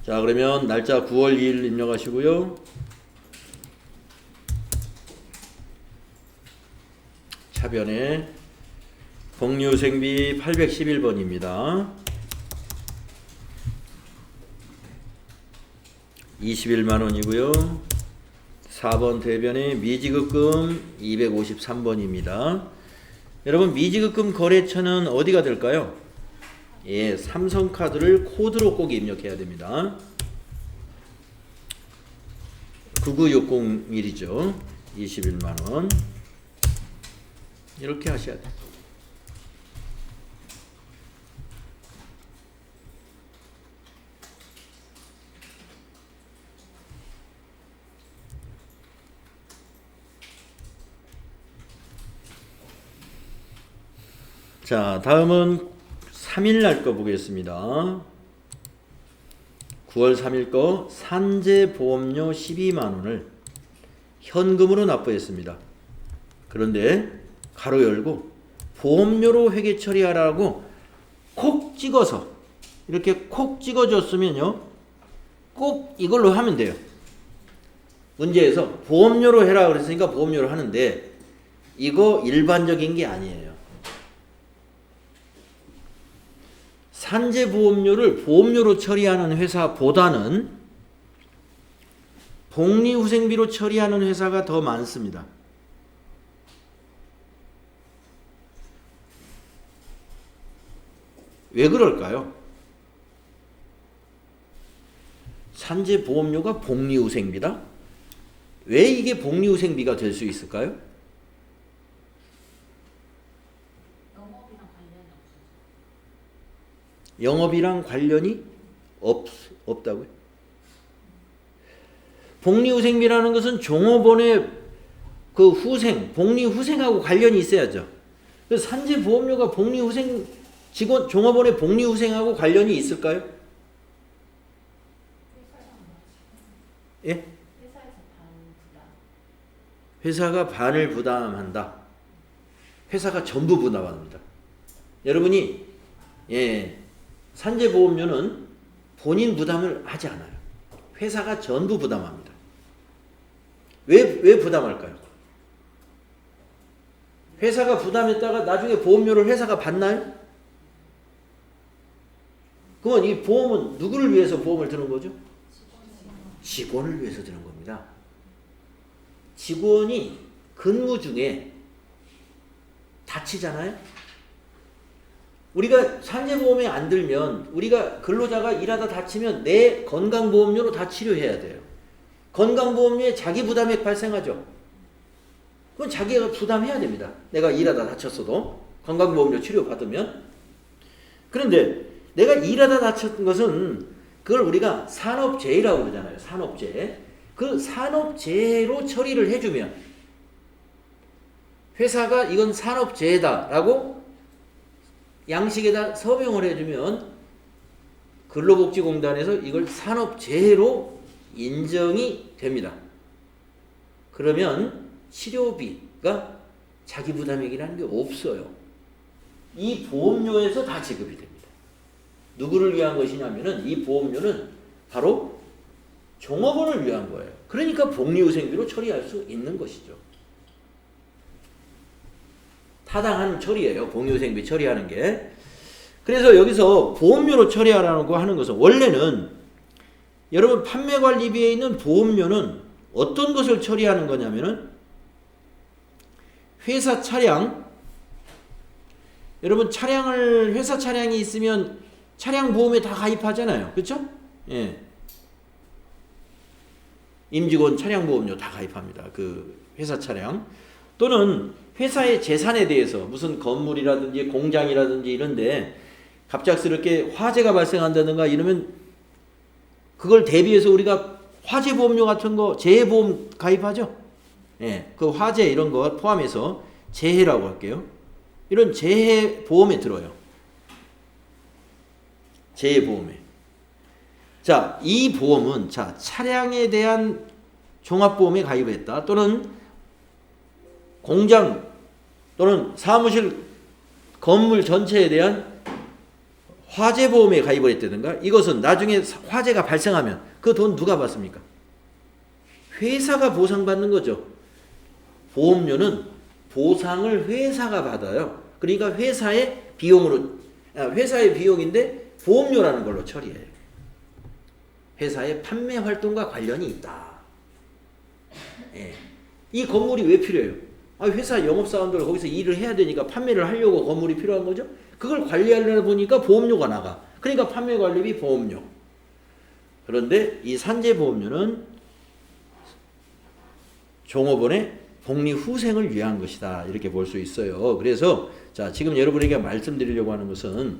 Speaker 1: 자, 그러면 날짜 9월 2일 입력하시고요. 차변에 복리후생비 811번입니다. 21만원이고요. 4번 대변에 미지급금 253번입니다. 여러분 미지급금 거래처는 어디가 될까요? 예, 삼성카드를 코드로 꼭 입력해야 됩니다. 99601이죠. 21만원. 이렇게 하셔야 돼요. 자, 다음은 3일 날 거 보겠습니다. 9월 3일 거 산재보험료 12만원을 현금으로 납부했습니다. 그런데 가로 열고 보험료로 회계 처리하라고 콕 찍어서 이렇게 콕 찍어줬으면요 꼭 이걸로 하면 돼요. 문제에서 보험료로 해라 그랬으니까 보험료로 하는데 이거 일반적인 게 아니에요. 산재보험료를 보험료로 처리하는 회사보다는 복리후생비로 처리하는 회사가 더 많습니다. 왜 그럴까요? 산재보험료가 복리후생비다? 왜 이게 복리후생비가 될 수 있을까요? 영업이랑 관련이 없다고요? 복리후생비라는 것은 종업원의 그 후생, 복리후생하고 관련이 있어야죠. 그래서 산재보험료가 복리후생, 직원, 종업원의 복리후생하고 관련이 있을까요? 예? 회사가 반을 부담한다. 회사가 전부 부담합니다. 여러분이 산재보험료는 본인 부담을 하지 않아요. 회사가 전부 부담합니다. 왜 부담할까요? 회사가 부담했다가 나중에 보험료를 회사가 받나요? 그러면 이 보험은 누구를 위해서 보험을 드는 거죠? 직원을 위해서 드는 겁니다. 직원이 근무 중에 다치잖아요? 우리가 산재보험에 안 들면 우리가 근로자가 일하다 다치면 내 건강보험료로 다 치료해야 돼요. 건강보험료에 자기 부담액 발생하죠. 그건 자기가 부담해야 됩니다. 내가 일하다 다쳤어도 건강보험료 치료받으면. 그런데 내가 일하다 다쳤던 것은 그걸 우리가 산업재해라고 그러잖아요. 산업재해. 그 산업재해로 처리를 해주면 회사가 이건 산업재해다라고 양식에다 서명을 해주면 근로복지공단에서 이걸 산업재해로 인정이 됩니다. 그러면 치료비가 자기 부담액이라는 게 없어요. 이 보험료에서 다 지급이 됩니다. 누구를 위한 것이냐면은 이 보험료는 바로 종업원을 위한 거예요. 그러니까 복리후생비로 처리할 수 있는 것이죠. 타당한 처리예요. 복리후생비 처리하는 게. 그래서 여기서 보험료로 처리하라고 하는 것은 원래는 여러분 판매관리비에 있는 보험료는 어떤 것을 처리하는 거냐면은 회사 차량, 여러분 차량을 회사 차량이 있으면 차량 보험에 다 가입하잖아요. 그렇죠? 예. 임직원 차량 보험료 다 가입합니다. 그 회사 차량 또는 회사의 재산에 대해서 무슨 건물이라든지 공장이라든지 이런데 갑작스럽게 화재가 발생한다든가 이러면 그걸 대비해서 우리가 화재 보험료 같은 거 재해보험 가입하죠. 예, 그 화재 이런 거 포함해서 재해라고 할게요. 이런 재해 보험에 들어요. 재해 보험에. 자, 이 보험은 자 차량에 대한 종합보험에 가입했다. 또는 공장 또는 사무실 건물 전체에 대한 화재보험에 가입을 했다든가 이것은 나중에 화재가 발생하면 그 돈 누가 받습니까? 회사가 보상받는 거죠. 보험료는 보상을 회사가 받아요. 그러니까 회사의 비용으로, 회사의 비용인데 보험료라는 걸로 처리해요. 회사의 판매 활동과 관련이 있다. 예. 이 건물이 왜 필요해요? 회사 영업사원들 거기서 일을 해야 되니까 판매를 하려고 건물이 필요한 거죠. 그걸 관리하려다 보니까 보험료가 나가. 그러니까 판매관리비 보험료. 그런데 이 산재보험료는 종업원의 복리후생을 위한 것이다. 이렇게 볼 수 있어요. 그래서 자 지금 여러분에게 말씀드리려고 하는 것은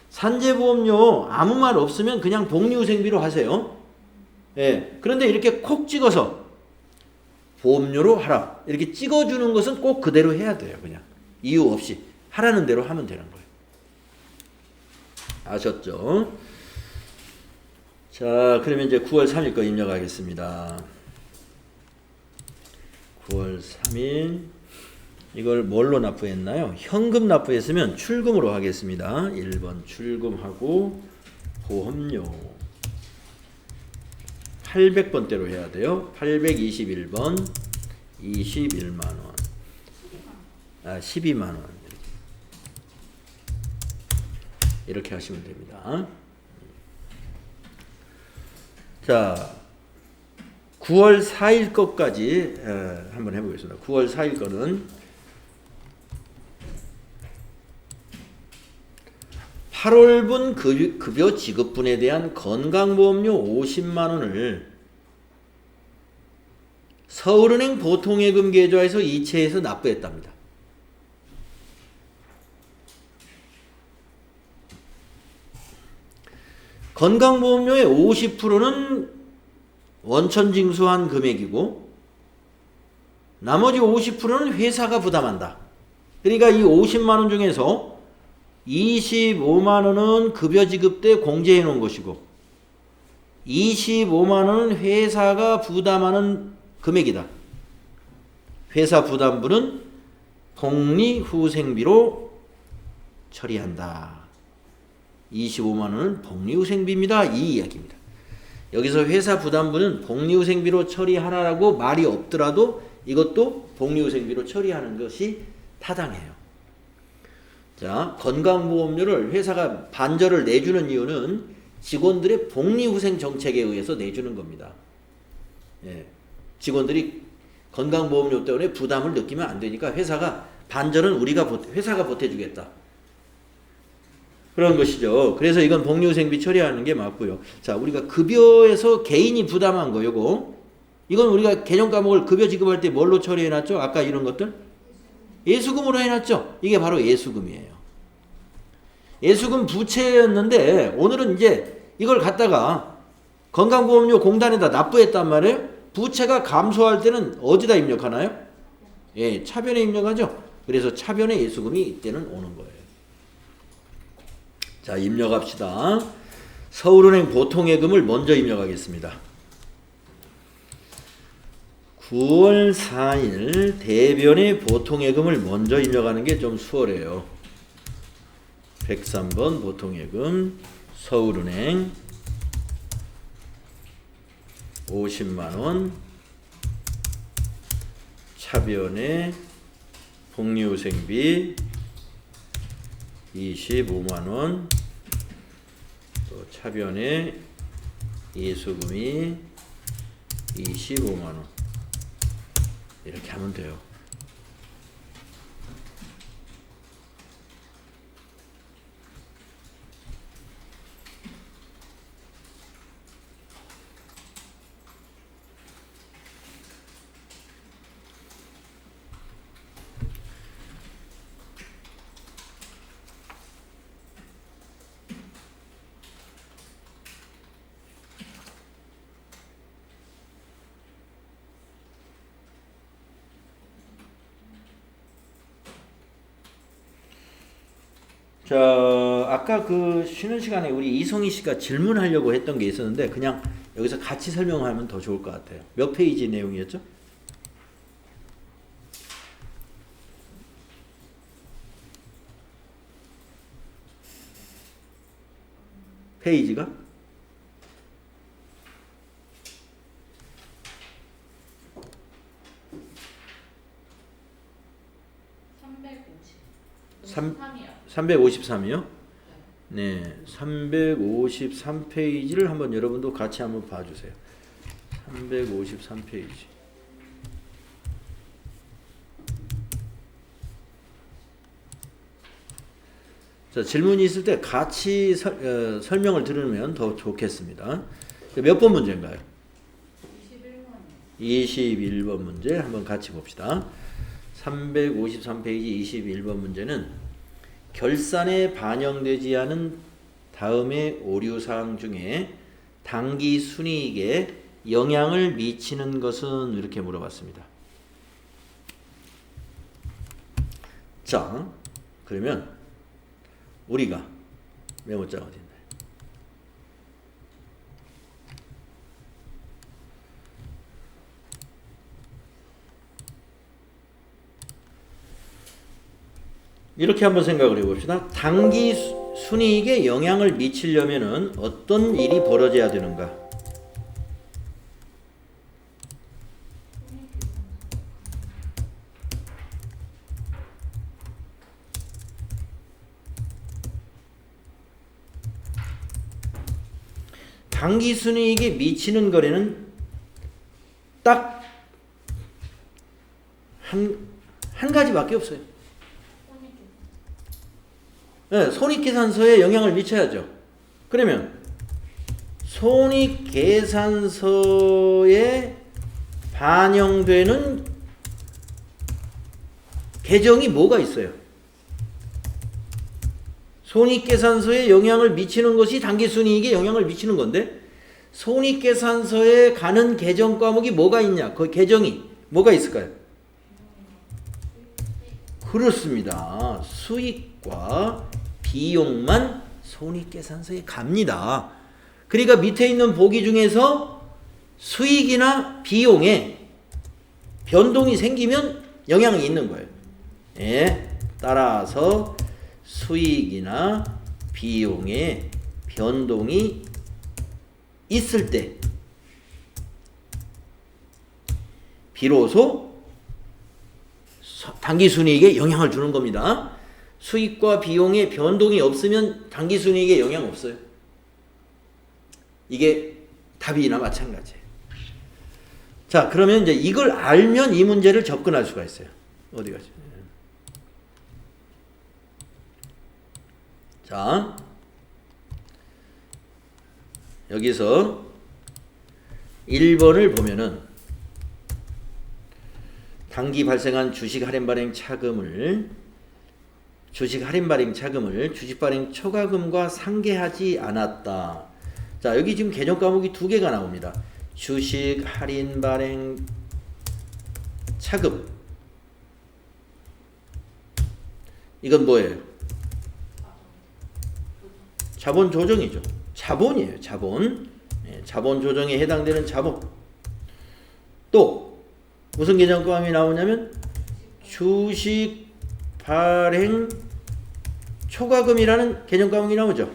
Speaker 1: 산재보험료 아무 말 없으면 그냥 복리후생비로 하세요. 예. 그런데 이렇게 콕 찍어서 보험료로 하라. 이렇게 찍어주는 것은 꼭 그대로 해야 돼요. 그냥 이유 없이 하라는 대로 하면 되는 거예요. 아셨죠? 자, 그러면 이제 9월 3일 거 입력하겠습니다. 9월 3일 이걸 뭘로 납부했나요? 현금 납부했으면 출금으로 하겠습니다. 1번 출금하고 보험료 800번대로 해야 돼요. 821번 21만원 12만원 이렇게 하시면 됩니다. 자, 9월 4일 것까지 한번 해보겠습니다. 9월 4일 거는 8월분 급여 지급분에 대한 건강보험료 50만 원을 서울은행 보통예금 계좌에서 이체해서 납부했답니다. 건강보험료의 50%는 원천징수한 금액이고 나머지 50%는 회사가 부담한다. 그러니까 이 50만 원 중에서 25만 원은 급여 지급 때 공제해 놓은 것이고 25만 원은 회사가 부담하는 금액이다. 회사 부담분은 복리후생비로 처리한다. 25만 원은 복리후생비입니다. 이 이야기입니다. 여기서 회사 부담분은 복리후생비로 처리하라고 말이 없더라도 이것도 복리후생비로 처리하는 것이 타당해요. 자, 건강보험료를 회사가 반절을 내주는 이유는 직원들의 복리후생 정책에 의해서 내주는 겁니다. 예, 직원들이 건강보험료 때문에 부담을 느끼면 안 되니까 회사가 반절은 회사가 보태주겠다. 그런 것이죠. 그래서 이건 복리후생비 처리하는 게 맞고요. 자, 우리가 급여에서 개인이 부담한 거 이건 우리가 개정 과목을 급여 지급할 때 뭘로 처리해놨죠? 아까 이런 것들? 예수금으로 해놨죠? 이게 바로 예수금이에요. 예수금 부채였는데 오늘은 이제 이걸 갖다가 건강보험료 공단에다 납부했단 말이에요. 부채가 감소할 때는 어디다 입력하나요? 예, 차변에 입력하죠. 그래서 차변에 예수금이 이때는 오는 거예요. 자, 입력합시다. 서울은행 보통예금을 먼저 입력하겠습니다. 9월 4일 대변의 보통예금을 먼저 입력하는 게 좀 수월해요. 103번 보통예금 서울은행 50만원 차변에 복리후생비 25만원 또 차변에 예수금이 25만원 이렇게 하면 돼요. 자, 아까 그 쉬는 시간에 우리 이송희 씨가 질문하려고 했던 게 있었는데 그냥 여기서 같이 설명하면 더 좋을 것 같아요. 몇 페이지 내용이었죠? 페이지가? 삼 353이요? 네, 353페이지를 한번 여러분도 같이 한번 봐주세요. 353페이지. 자, 질문이 있을 때 같이 설명을 들으면 더 좋겠습니다. 몇 번 문제인가요? 21번 문제 한번 같이 봅시다. 353페이지 21번 문제는 결산에 반영되지 않은 다음의 오류사항 중에 당기 순이익에 영향을 미치는 것은 이렇게 물어봤습니다. 자, 그러면 우리가 메모장 어디 있나요? 이렇게 한번 생각을 해봅시다. 당기 순이익에 영향을 미치려면은 어떤 일이 벌어져야 되는가? 당기 순이익에 미치는 거래는 딱 한 가지밖에 없어요. 네, 손익계산서에 영향을 미쳐야죠. 그러면 손익계산서에 반영되는 계정이 뭐가 있어요? 손익계산서에 영향을 미치는 것이 당기순이익에 영향을 미치는 건데 손익계산서에 가는 계정 과목이 뭐가 있냐? 그 계정이 뭐가 있을까요? 그렇습니다. 수익과 비용만 손익계산서에 갑니다. 그러니까 밑에 있는 보기 중에서 수익이나 비용에 변동이 생기면 영향이 있는 거예요. 예, 따라서 수익이나 비용에 변동이 있을 때 비로소 당기순이익에 영향을 주는 겁니다. 수익과 비용에 변동이 없으면 당기순이익에 영향 없어요. 이게 답이나 마찬가지예요. 자, 그러면 이제 이걸 알면 이 문제를 접근할 수가 있어요. 어디 가죠? 자, 여기서 1번을 보면은 당기 발생한 주식 할인 발행 차금을 주식 발행 초과금과 상계하지 않았다. 자, 여기 지금 개정 과목이 두 개가 나옵니다. 주식 할인 발행 차금. 이건 뭐예요? 자본 조정이죠. 자본이에요. 자본. 자본 조정에 해당되는 자본. 또 무슨 개정과목이 나오냐면 주식 발행 초과금이라는 개정과목이 나오죠.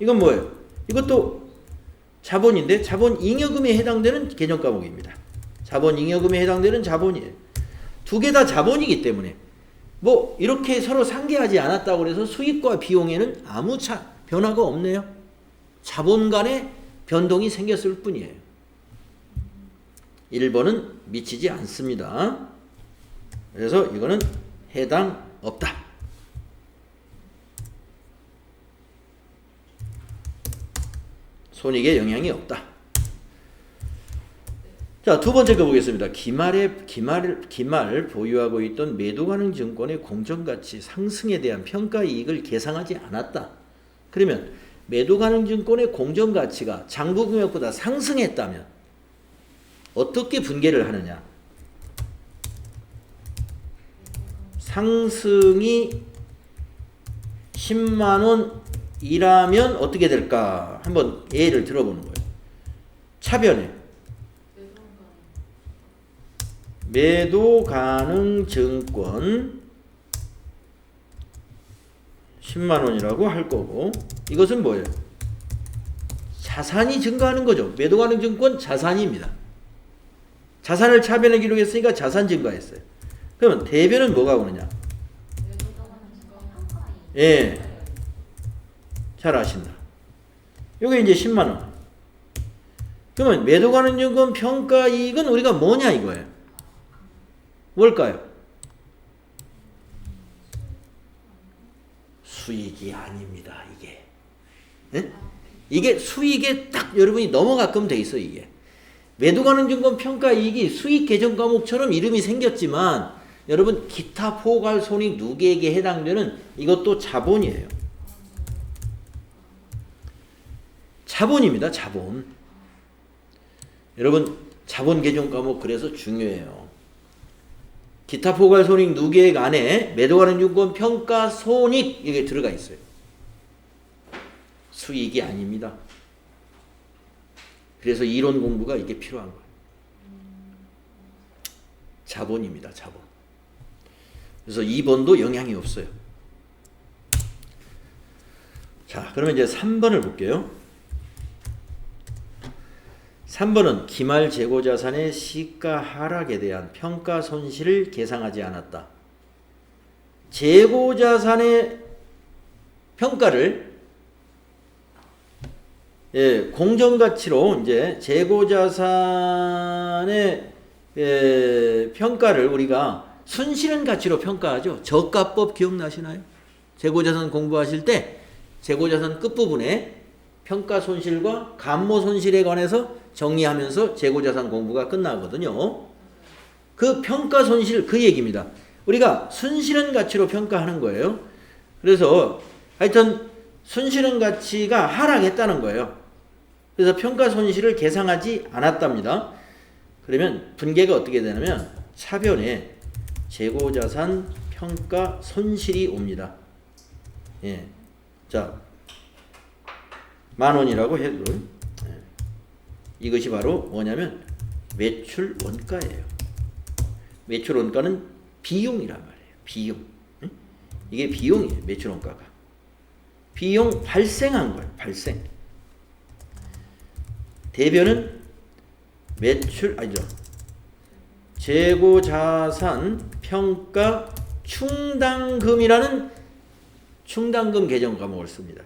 Speaker 1: 이건 뭐예요? 이것도 자본인데 자본 잉여금에 해당되는 개정과목입니다. 자본 잉여금에 해당되는 자본이에요. 두 개 다 자본이기 때문에 뭐 이렇게 서로 상계하지 않았다고 해서 수익과 비용에는 아무 변화가 없네요. 자본 간의 변동이 생겼을 뿐이에요. 1번은 미치지 않습니다. 그래서 이거는 해당 없다. 손익에 영향이 없다. 자, 두 번째 거 보겠습니다. 기말 보유하고 있던 매도가능 증권의 공정가치 상승에 대한 평가이익을 계상하지 않았다. 그러면 매도가능 증권의 공정가치가 장부금액보다 상승했다면 어떻게 분계를 하느냐? 상승이 10만원이라면 어떻게 될까? 한번 예를 들어보는 거예요. 차변에 매도 가능 증권 10만원이라고 할 거고, 이것은 뭐예요? 자산이 증가하는 거죠. 매도 가능 증권 자산입니다. 자산을 차변에 기록했으니까 자산 증가했어요. 그러면 대변은 뭐가 오느냐? 예, 잘 아신다. 요게 이제 10만원. 그러면 매도 가능 증권 평가 이익은 우리가 뭐냐 이거예요. 뭘까요? 수익이 아닙니다. 이게. 예? 이게 수익에 딱 여러분이 넘어가끔 돼 있어 이게. 매도 가능 증권 평가 이익이 수익 계정 과목처럼 이름이 생겼지만 여러분 기타 포괄 손익 누계액에 해당되는 이것도 자본이에요. 자본입니다. 자본. 여러분 자본 계정 과목 그래서 중요해요. 기타 포괄 손익 누계액 안에 매도 가능 증권 평가 손익 이게 들어가 있어요. 수익이 아닙니다. 그래서 이론 공부가 이게 필요한 거예요. 자본입니다. 자본. 그래서 2번도 영향이 없어요. 자, 그러면 이제 3번을 볼게요. 3번은 기말 재고자산의 시가 하락에 대한 평가 손실을 계상하지 않았다. 재고자산의 평가를 공정가치로 이제 재고자산의 평가를 우리가 순실현 가치로 평가하죠. 저가법 기억나시나요? 재고자산 공부하실 때 재고자산 끝부분에 평가 손실과 감모 손실에 관해서 정리하면서 재고자산 공부가 끝나거든요. 그 평가 손실 그 얘기입니다. 우리가 순실현 가치로 평가하는 거예요. 그래서 하여튼 순실현 가치가 하락했다는 거예요. 그래서 평가 손실을 계상하지 않았답니다. 그러면 분계가 어떻게 되냐면 차변에 재고자산 평가 손실이 옵니다. 예. 자, 10,000원이라고 해도 이것이 바로 뭐냐면 매출 원가예요. 매출 원가는 비용이란 말이에요. 비용. 이게 비용이에요. 매출 원가가. 비용 발생한 거예요. 발생. 대변은 매출 아니죠. 재고자산 평가 충당금이라는 충당금 계정 과목을 씁니다.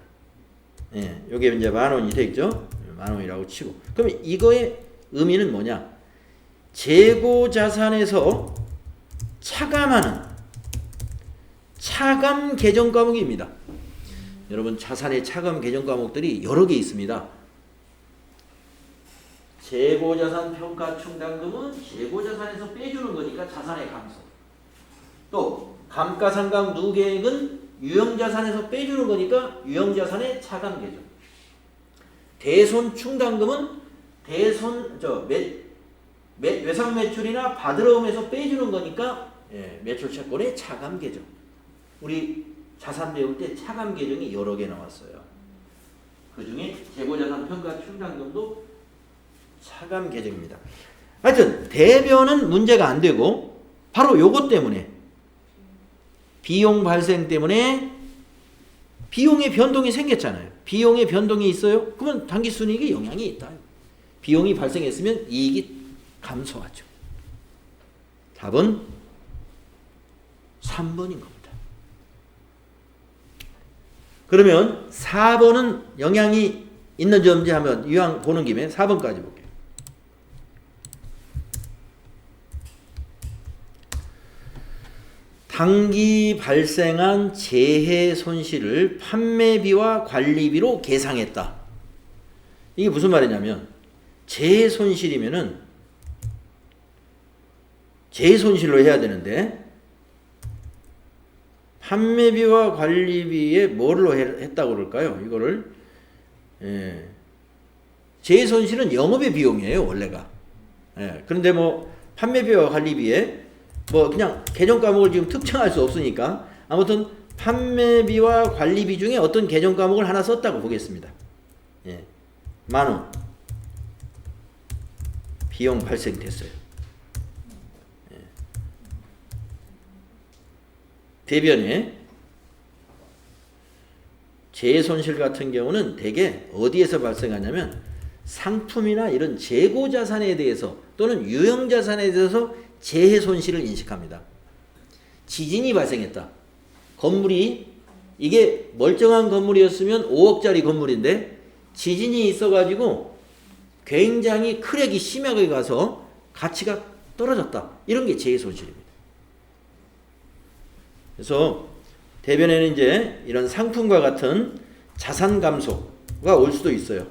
Speaker 1: 예, 요게 이제 10,000원이 되겠죠? 10,000원이라고 치고. 그럼 이거의 의미는 뭐냐? 재고자산에서 차감하는 차감 계정 과목입니다. 여러분 자산의 차감 계정 과목들이 여러 개 있습니다. 재고자산 평가 충당금은 재고자산에서 빼주는 거니까 자산의 감소. 또 감가상각 누계액은 유형자산에서 빼주는 거니까 유형자산의 차감 계정. 대손 충당금은 외상 매출이나 받으러움에서 빼주는 거니까 매출 채권의 차감 계정. 우리 자산 배울 때 차감 계정이 여러 개 나왔어요. 그 중에 재고자산 평가 충당금도 차감 계정입니다. 하여튼 대변은 문제가 안 되고 바로 요것 때문에 비용 발생 때문에 비용의 변동이 생겼잖아요. 비용의 변동이 있어요. 그러면 당기순이익에 영향이 있다. 비용이 발생했으면 이익이 감소하죠. 답은 3번인 겁니다. 그러면 4번은 영향이 있는지 없는지 한번 유형 보는 김에 4번까지 볼게요. 당기 발생한 재해 손실을 판매비와 관리비로 계상했다. 이게 무슨 말이냐면 재해 손실이면은 재해 손실로 해야 되는데 판매비와 관리비에 뭘로 했다고 그럴까요? 이거를 재해 손실은 영업의 비용이에요 원래가. 그런데 뭐 판매비와 관리비에 뭐 그냥 계정 과목을 지금 특정할 수 없으니까 아무튼 판매비와 관리비 중에 어떤 계정 과목을 하나 썼다고 보겠습니다. 10,000원 비용 발생됐어요. 대변에 재해 손실 같은 경우는 대개 어디에서 발생하냐면 상품이나 이런 재고자산에 대해서 또는 유형자산에 대해서 재해 손실을 인식합니다. 지진이 발생했다. 건물이 이게 멀쩡한 건물이었으면 5억짜리 건물인데 지진이 있어가지고 굉장히 크랙이 심하게 가서 가치가 떨어졌다. 이런 게 재해 손실입니다. 그래서 대변에는 이제 이런 상품과 같은 자산 감소가 올 수도 있어요.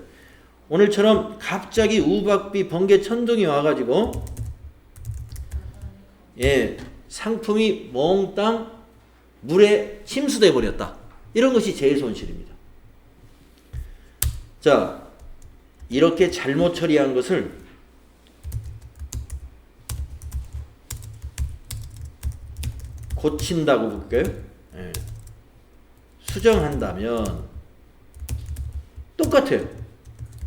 Speaker 1: 오늘처럼 갑자기 우박비 번개 천둥이 와가지고 상품이 몽땅 물에 침수돼 버렸다. 이런 것이 재해 손실입니다. 자, 이렇게 잘못 처리한 것을 고친다고 볼까요? 수정한다면 똑같아요.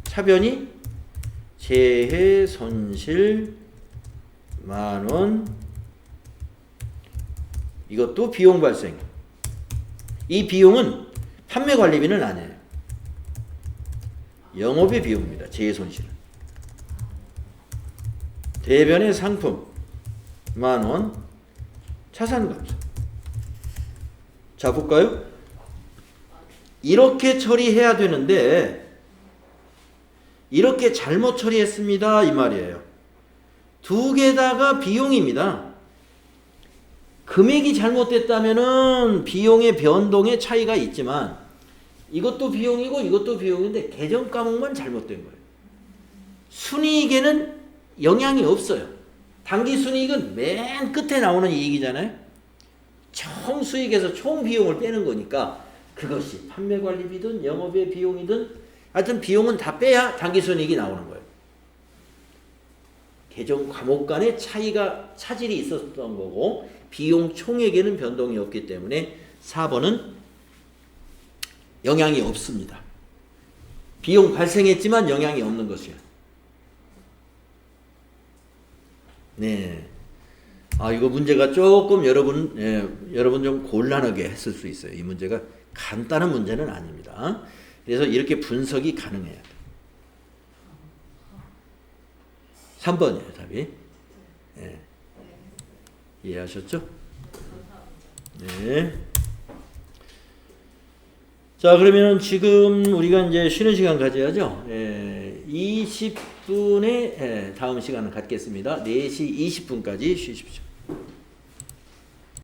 Speaker 1: 차변이 재해 손실 10,000원 이것도 비용 발생. 이 비용은 판매 관리비는 아니에요. 영업의 비용입니다. 재해 손실은. 대변의 상품 10,000원 자산 감소. 자 볼까요? 이렇게 처리해야 되는데 이렇게 잘못 처리했습니다 이 말이에요. 두 개 다가 비용입니다. 금액이 잘못됐다면은 비용의 변동의 차이가 있지만 이것도 비용이고 이것도 비용인데 계정 과목만 잘못된 거예요. 순이익에는 영향이 없어요. 당기 순이익은 맨 끝에 나오는 이익이잖아요. 총 수익에서 총 비용을 빼는 거니까 그것이 판매 관리비든 영업의 비용이든 하여튼 비용은 다 빼야 당기 순이익이 나오는 거예요. 계정 과목 간의 차질이 있었던 거고 비용 총액에는 변동이 없기 때문에 4번은 영향이 없습니다. 비용 발생했지만 영향이 없는 것이야. 네. 이거 문제가 조금 여러분 좀 곤란하게 했을 수 있어요. 이 문제가 간단한 문제는 아닙니다. 그래서 이렇게 분석이 가능해야 돼. 3번이에요, 답이. 네. 이해하셨죠? 네. 자, 그러면 지금 우리가 이제 쉬는 시간 가져야죠. 20분에 다음 시간을 갖겠습니다. 4시 20분까지 쉬십시오.